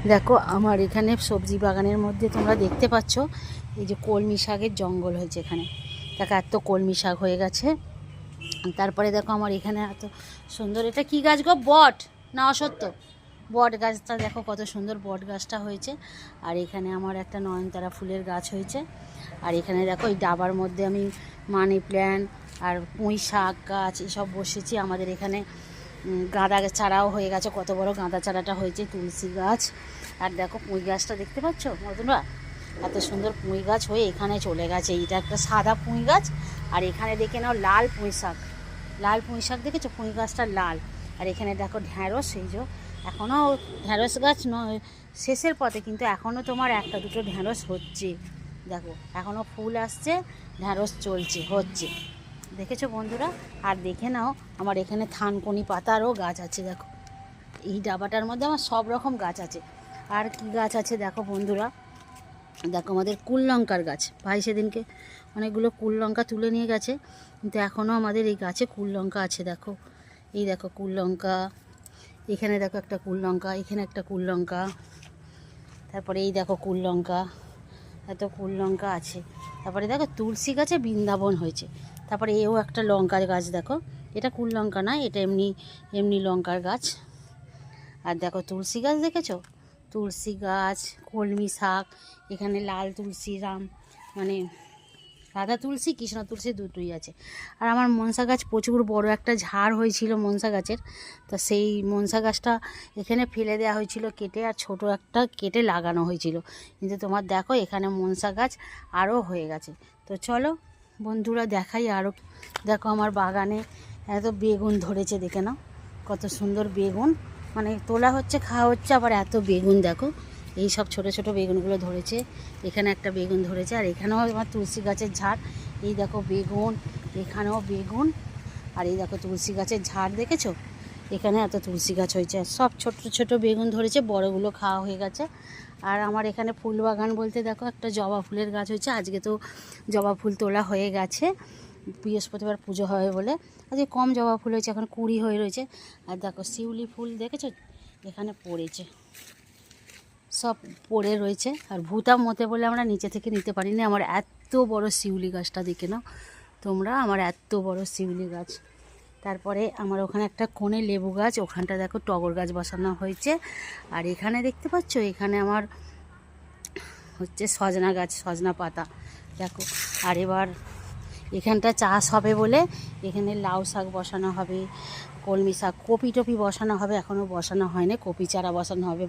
দেখো আমার এখানে সবজি বাগানের মধ্যে তোমরা দেখতে পাচ্ছ এই যে কলমি শাকের জঙ্গল হয়েছে এখানে। দেখো এত কলমি শাক হয়ে গেছে। তারপরে দেখো আমার এখানে এত সুন্দর, এটা কি গাছ গো, বট না অসত্য, বট গাছটা দেখো কত সুন্দর বট গাছটা হয়েছে। আর এখানে আমার একটা নয়নতারা ফুলের গাছ হয়েছে। আর এখানে দেখো এই ডাবার মধ্যে আমি মানি প্ল্যান্ট আর পুঁই শাক গাছ এসব বসেছি। আমাদের এখানে গাঁদা চারাও হয়ে গেছে, কত বড় গাঁদা চারাটা হয়েছে, তুলসী গাছ। আর দেখো পুঁই গাছটা দেখতে পাচ্ছ মতনরা, এত সুন্দর পুঁই গাছ হয়ে এখানে চলে গেছে। এইটা একটা সাদা পুঁই গাছ, আর এখানে দেখে নাও লাল পুঁই শাক, লাল পুঁই শাক দেখেছো, পুঁই গাছটা লাল। আর এখানে দেখো ঢ্যাঁড়স, এই যে এখনও ঢ্যাঁড়স গাছ নয় শেষের পথে, কিন্তু এখনও তোমার একটা দুটো ঢ্যাঁড়স হচ্ছে। দেখো এখনও ফুল আসছে, ঢ্যাঁড়স চলছে, হচ্ছে, দেখেছো বন্ধুরা। আর দেখে নাও আমার এখানে থানকুনি পাতারও গাছ আছে। দেখো এই ডাবাটার মধ্যে আমার সব রকম গাছ আছে। আর কি গাছ আছে দেখো বন্ধুরা, দেখো আমাদের কুল লঙ্কার গাছ, ভাই সেদিনকে অনেকগুলো কুল লঙ্কা তুলে নিয়ে গেছে, কিন্তু এখনও আমাদের এই গাছে কুল লঙ্কা আছে। দেখো এই দেখো কুল লঙ্কা, এখানে দেখো একটা কুল লঙ্কা, এখানে একটা কুল লঙ্কা, তারপরে এই দেখো কুল লঙ্কা, এত কুল লঙ্কা আছে। তারপরে দেখো তুলসী গাছে বৃন্দাবন হয়েছে। তারপরে এও একটা লঙ্কার গাছ, দেখো এটা কুল লঙ্কা না, এটা এমনি এমনি লঙ্কার গাছ। আর দেখো তুলসী গাছ দেখেছো, তুলসী গাছ, কলমি শাক, এখানে লাল তুলসী, মানে রাধা তুলসী কৃষ্ণ তুলসী দুটোই আছে। আর আমার মনসা গাছ প্রচুর বড় একটা ঝাড় হয়েছিল মনসা গাছের, তা সেই মনসা গাছটা এখানে ফেলে দেওয়া হয়েছিল কেটে, আর ছোট একটা কেটে লাগানো হয়েছিল। কিন্তু তোমার দেখো এখানে মনসা গাছ আরও হয়ে গেছে। তো চলো বন্ধুরা দেখাই আরও। দেখো আমার বাগানে এত বেগুন ধরেছে, দেখে নাও কত সুন্দর বেগুন, মানে তোলা হচ্ছে, খাওয়া হচ্ছে, আবার এত বেগুন দেখো, এই সব ছোট ছোট বেগুনগুলো ধরেছে। এখানে একটা বেগুন ধরেছে, আর এখানেও আমার তুলসী গাছের ঝাড়, এই দেখো বেগুন, এখানেও বেগুন। আর এই দেখো তুলসী গাছের ঝাড় দেখেছো, এখানে এত তুলসী গাছ হয়েছে, আর সব ছোট ছোট বেগুন ধরেছে, বড়গুলো খাওয়া হয়ে গেছে। আর আমার এখানে ফুল বাগান বলতে দেখো একটা জবা ফুলের গাছ হয়েছে, আজকে তো জবা ফুল তোলা হয়ে গেছে, বৃহস্পতিবার পুজো হবে বলে আজকে কম জবা ফুল হয়েছে, এখন কুড়ি হয়ে রয়েছে। আর দেখো শিউলি ফুল দেখেছো এখানে পড়েছে, সব পড়ে রয়েছে। আর ভুতা মতে বলে আমরা নিচে থেকে নিতে পারি না। আমার এত বড় শিউলি গাছটা দেখে নাও তোমরা, আমার এত বড় শিউলি গাছ। তারপরে আমার ওখানে একটা কোণে লেবু গাছ, ওখানটা দেখো টগর গাছ বসানো হয়েছে। আর এখানে দেখতে পাচ্ছ এখানে আমার হচ্ছে সজনা গাছ, সজনা পাতা দেখো। আর এবার এখানটা চাষ হবে বলে এখানে লাউ শাক বসানো হবে, কলমি শাক, কপি টপি বসানো হবে, এখনও বসানো হয়নি, কপি চারা বসানো হবে।